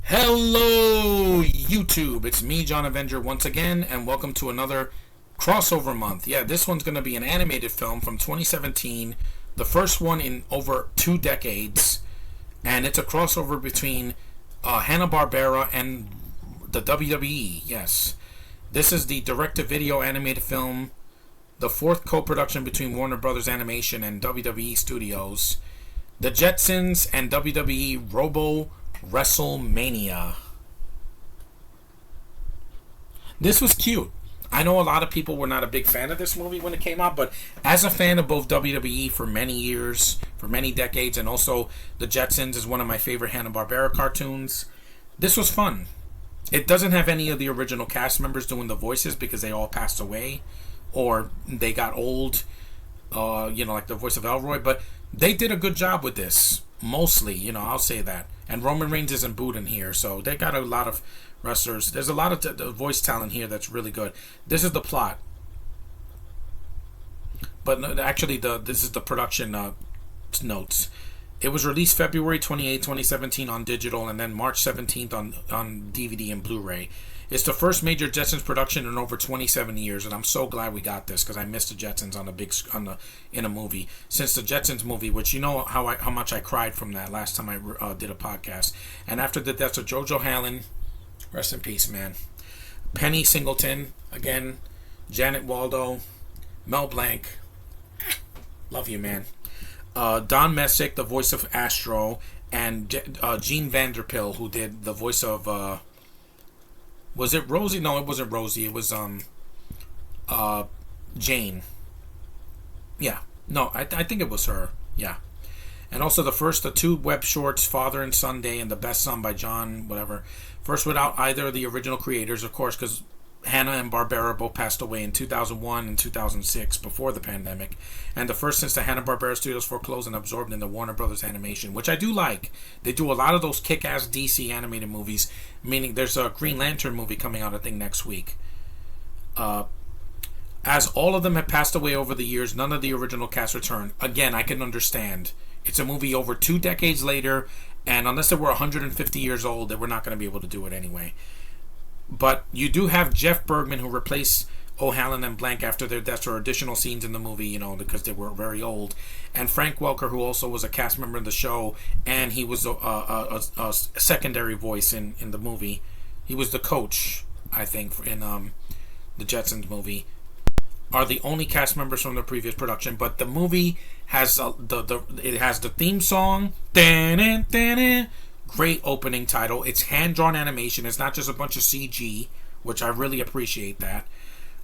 Hello, YouTube. It's me, John Avenger, once again, and welcome to another crossover month. Yeah, this one's going to be an animated film from 2017, the first one in over 2 decades, and it's a crossover between Hanna-Barbera and the WWE. Yes, this is the direct-to-video animated film, the fourth co-production between Warner Brothers Animation and WWE Studios, the Jetsons and WWE Robo-Wrestlemania. This was cute. I know a lot of people were not a big fan of this movie when it came out, but as a fan of both WWE for many years, for many decades, and also the Jetsons is one of my favorite Hanna-Barbera cartoons, this was fun. It doesn't have any of the original cast members doing the voices because they all passed away or they got old, like the voice of Elroy, but they did a good job with this. Mostly, I'll say that. And Roman Reigns isn't booed in here, so they got a lot of wrestlers. There's a lot of voice talent here that's really good. This is the plot. But actually, this is the production notes. It was released February 28, 2017 on digital, and then March 17th on DVD and Blu-ray. It's the first major Jetsons production in over 27 years, and I'm so glad we got this because I missed the Jetsons in a movie. Since the Jetsons movie, which you know how much I cried from that last time I did a podcast. And after the deaths of Jojo Hallen, rest in peace, man. Penny Singleton, again, Janet Waldo, Mel Blanc, love you, man. Don Messick, the voice of Astro, and Gene Vanderpill, who did the voice of was it Rosie? No, it wasn't Rosie. It was Jane. Yeah. No, I think it was her. Yeah. And also the 2 web shorts, Father and Sunday and The Best Son by John, whatever. First without either of the original creators, of course, because Hanna and Barbera both passed away in 2001 and 2006 before the pandemic. And the first since the Hanna-Barbera Studios foreclosed and absorbed in the Warner Brothers Animation, which I do like. They do a lot of those kick-ass DC animated movies, meaning there's a Green Lantern movie coming out, I think, next week. As all of them have passed away over the years, none of the original cast returned. Again, I can understand. It's a movie over 2 decades later, and unless they were 150 years old, they were not going to be able to do it anyway. But you do have Jeff Bergman, who replaced O'Halloran and Blank after their deaths for additional scenes in the movie, because they were very old. And Frank Welker, who also was a cast member in the show, and he was a secondary voice in the movie. He was the coach, I think, in the Jetsons movie. Are the only cast members from the previous production, but the movie has it has the theme song. Great opening title. It's hand-drawn animation. It's not just a bunch of CG, which I really appreciate that.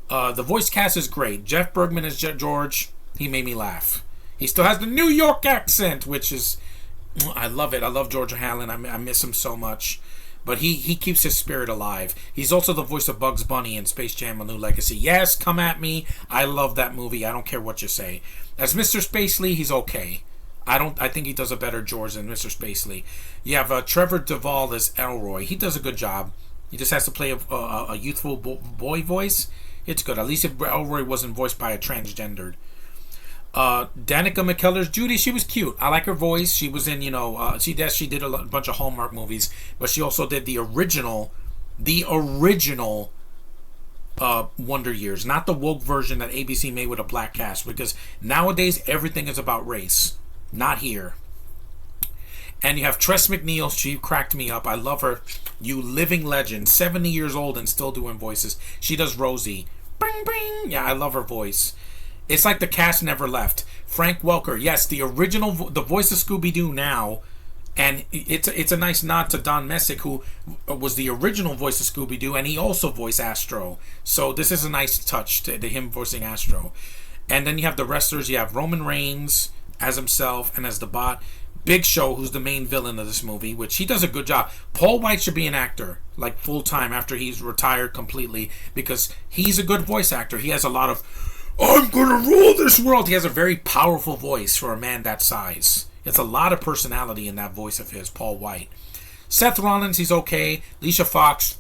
The voice cast is great. Jeff Bergman as George. He made me laugh. He still has the New York accent, which is... I love it. I love George Hallen. I miss him so much. But he keeps his spirit alive. He's also the voice of Bugs Bunny in Space Jam: A New Legacy. Yes, come at me. I love that movie. I don't care what you say. As Mr. Spacely, he's okay. I think he does a better George than Mr. Spacely. You have Trevor Duvall as Elroy. He does a good job. He just has to play a youthful boy voice. It's good. At least if Elroy wasn't voiced by a transgendered. Danica McKellar's Judy. She was cute. I like her voice. She was in, she did a bunch of Hallmark movies, but she also did the original Wonder Years, not the woke version that ABC made with a black cast, because nowadays everything is about race. Not here. And you have Tress MacNeille. She cracked me up. I love her. You living legend. 70 years old and still doing voices. She does Rosie. Bring, bring. Yeah, I love her voice. It's like the cast never left. Frank Welker. Yes, the original, the voice of Scooby-Doo now. And it's a nice nod to Don Messick, who was the original voice of Scooby-Doo, and he also voiced Astro. So this is a nice touch to him voicing Astro. And then you have the wrestlers. You have Roman Reigns as himself and as the Bot. Big Show, who's the main villain of this movie, which he does a good job. Paul White should be an actor, like full-time, after he's retired completely, because he's a good voice actor. He has a lot of, I'm gonna rule this world. He has a very powerful voice for a man that size. It's a lot of personality in that voice of his, Paul White. Seth Rollins, he's okay. Alicia Fox,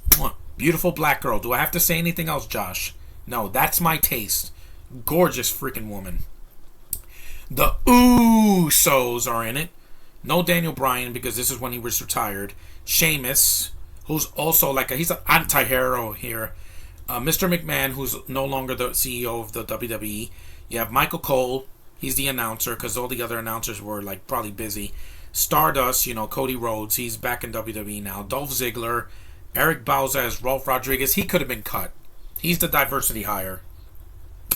beautiful black girl. Do I have to say anything else, Josh? No, that's my taste. Gorgeous freaking woman. The Usos are in it. No Daniel Bryan, because this is when he was retired. Sheamus, who's also like he's an anti-hero here. Mr. McMahon, who's no longer the CEO of the WWE. You have Michael Cole. He's the announcer because all the other announcers were like probably busy. Stardust, Cody Rhodes. He's back in WWE now. Dolph Ziggler. Eric Bauza as Rolf Rodriguez. He could have been cut. He's the diversity hire.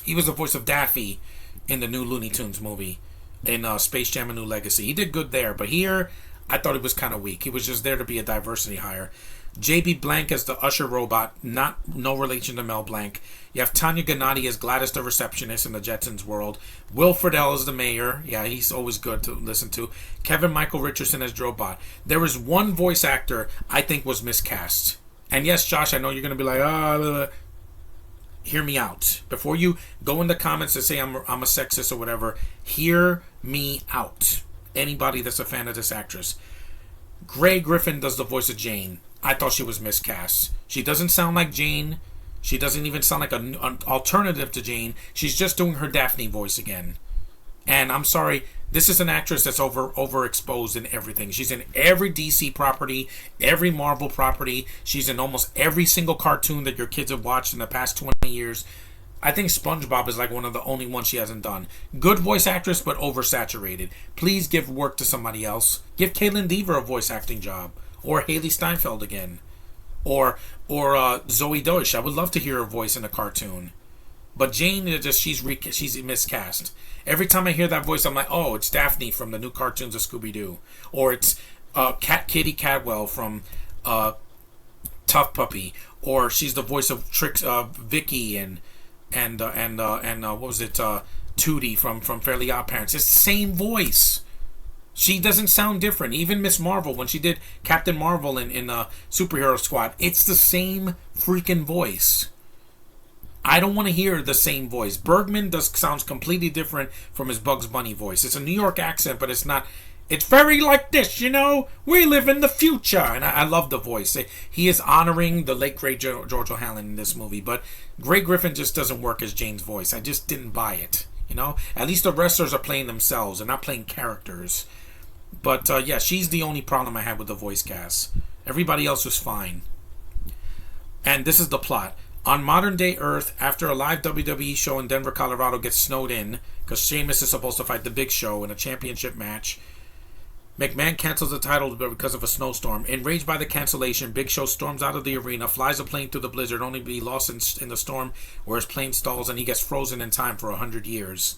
He was the voice of Daffy in the new Looney Tunes movie in Space Jam: A New Legacy. He did good there, but here I thought he was kind of weak. He was just there to be a diversity hire. JB Blank as the usher robot, no relation to Mel Blanc. You have Tanya Gennady as Gladys the receptionist in the Jetsons world. Will Friedle as the mayor. Yeah, he's always good to listen to. Kevin Michael Richardson as Drobot. There is one voice actor I think was miscast. And yes, Josh, I know you're going to be like, hear me out. Before you go in the comments to say I'm a sexist or whatever, hear me out. Anybody that's a fan of this actress. Grey Griffin does the voice of Jane. I thought she was miscast. She doesn't sound like Jane. She doesn't even sound like an alternative to Jane. She's just doing her Daphne voice again. And I'm sorry, this is an actress that's overexposed in everything. She's in every DC property, every Marvel property. She's in almost every single cartoon that your kids have watched in the past 20 years. I think SpongeBob is like one of the only ones she hasn't done. Good voice actress, but oversaturated. Please give work to somebody else. Give Caitlin Dever a voice acting job. Or Haley Steinfeld again. Or Zoe Deutsch. I would love to hear her voice in a cartoon. But Jane, she's miscast. Every time I hear that voice, I'm like, oh, it's Daphne from the new cartoons of Scooby-Doo. Or it's Kitty Cadwell from Tough Puppy. Or she's the voice of Vicky and what was it? Tootie from Fairly Odd Parents. It's the same voice. She doesn't sound different. Even Miss Marvel, when she did Captain Marvel in Superhero Squad, it's the same freaking voice. I don't want to hear the same voice. Bergman sounds completely different from his Bugs Bunny voice. It's a New York accent, but it's not. It's very like this, We live in the future. And I love the voice. He is honoring the late, great George O'Hanlon in this movie. But Grey Griffin just doesn't work as Jane's voice. I just didn't buy it, At least the wrestlers are playing themselves. They're not playing characters. But, yeah, she's the only problem I had with the voice cast. Everybody else was fine. And this is the plot. On modern-day Earth, after a live WWE show in Denver, Colorado gets snowed in, because Sheamus is supposed to fight the Big Show in a championship match, McMahon cancels the title because of a snowstorm. Enraged by the cancellation, Big Show storms out of the arena, flies a plane through the blizzard, only to be lost in the storm where his plane stalls, and he gets frozen in time for 100 years.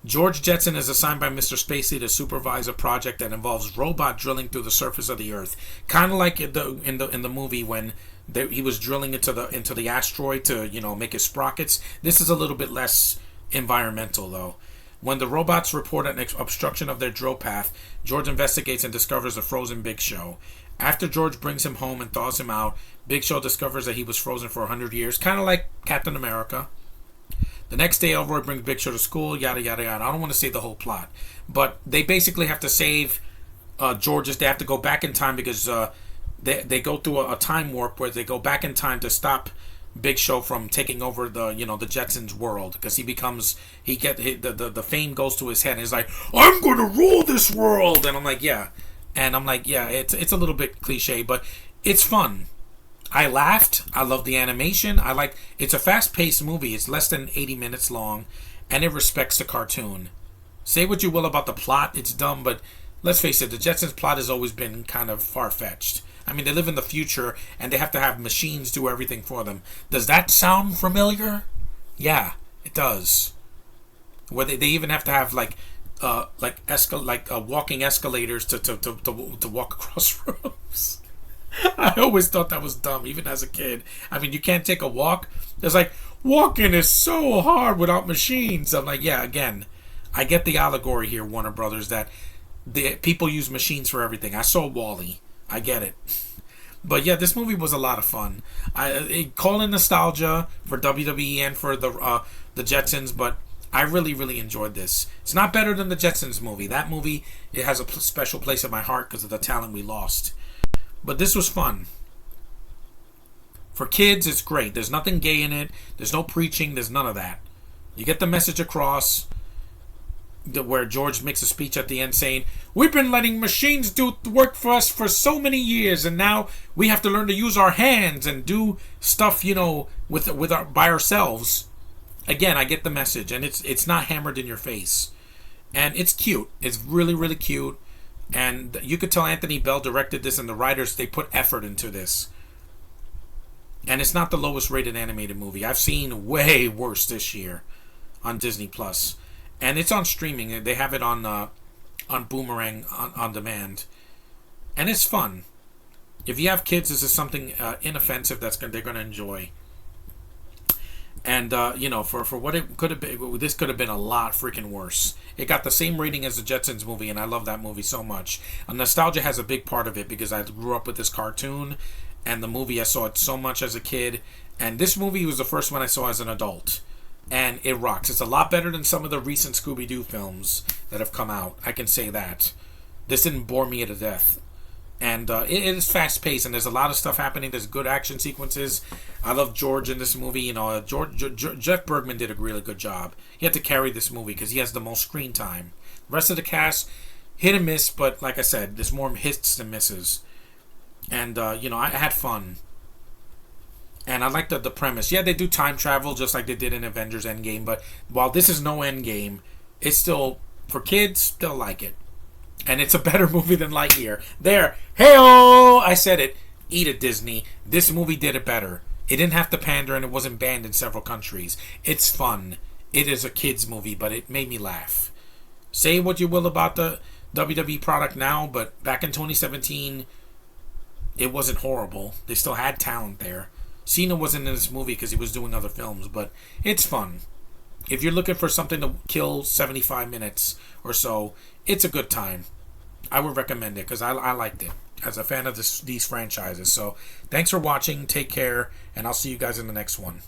George Jetson is assigned by Mr. Spacey to supervise a project that involves robot drilling through the surface of the Earth, kind of like in the movie when he was drilling into the asteroid to make his sprockets. This is a little bit less environmental though. When the robots report an obstruction of their drill path, George investigates and discovers a frozen Big Show. After George brings him home and thaws him out, Big Show discovers that he was frozen for 100 years, kind of like Captain America. The next day, Elroy brings Big Show to school, yada, yada, yada. I don't want to say the whole plot. But they basically have to save George's. They have to go back in time because they go through a time warp where they go back in time to stop Big Show from taking over the Jetsons world. Because the fame goes to his head. And he's like, I'm going to rule this world. And I'm like, yeah. And I'm like, yeah, it's a little bit cliche, but it's fun. I laughed. I love the animation. It's a fast-paced movie. It's less than 80 minutes long, and it respects the cartoon. Say what you will about the plot. It's dumb, but let's face it, the Jetsons plot has always been kind of far-fetched. I mean, they live in the future, and they have to have machines do everything for them. Does that sound familiar? Yeah, it does. Where they even have to have walking escalators to walk across rooms. I always thought that was dumb, even as a kid. I mean, you can't take a walk. It's like, walking is so hard without machines. I'm like, yeah, again, I get the allegory here, Warner Brothers, that the people use machines for everything. I saw Wall-E. I get it. But yeah, this movie was a lot of fun. I call in nostalgia for WWE and for the Jetsons, but I really, really enjoyed this. It's not better than the Jetsons movie. That movie, it has a special place in my heart because of the talent we lost. But this was fun. For kids, it's great. There's nothing gay in it. There's no preaching. There's none of that. You get the message across. where George makes a speech at the end saying, "We've been letting machines do work for us for so many years, and now we have to learn to use our hands and do stuff, by ourselves." Again, I get the message, and it's not hammered in your face, and it's cute. It's really, really cute, and you could tell Anthony Bell directed this, and the writers, they put effort into this. And it's not the lowest rated animated movie. I've seen way worse this year on Disney Plus. And it's on streaming. They have it on Boomerang on demand. And it's fun. If you have kids, this is something inoffensive they're going to enjoy. And, for what it could have been, this could have been a lot freaking worse. It got the same rating as the Jetsons movie, and I love that movie so much. Nostalgia has a big part of it because I grew up with this cartoon, and the movie, I saw it so much as a kid. And this movie was the first one I saw as an adult. And it rocks. It's a lot better than some of the recent Scooby-Doo films that have come out. I can say that. This didn't bore me to death. And it is fast-paced, and there's a lot of stuff happening. There's good action sequences. I love George in this movie. Jeff Bergman did a really good job. He had to carry this movie because he has the most screen time. The rest of the cast, hit and miss, but like I said, there's more hits than misses. And, I had fun. And I like the premise. Yeah, they do time travel just like they did in Avengers Endgame. But while this is no Endgame, it's still, for kids, still like it. And it's a better movie than Lightyear. There. Hey-oh! I said it. Eat it, Disney. This movie did it better. It didn't have to pander, and it wasn't banned in several countries. It's fun. It is a kid's movie, but it made me laugh. Say what you will about the WWE product now, but back in 2017, it wasn't horrible. They still had talent there. Cena wasn't in this movie because he was doing other films, but it's fun. If you're looking for something to kill 75 minutes or so, it's a good time. I would recommend it because I liked it as a fan of these franchises. So thanks for watching. Take care, and I'll see you guys in the next one.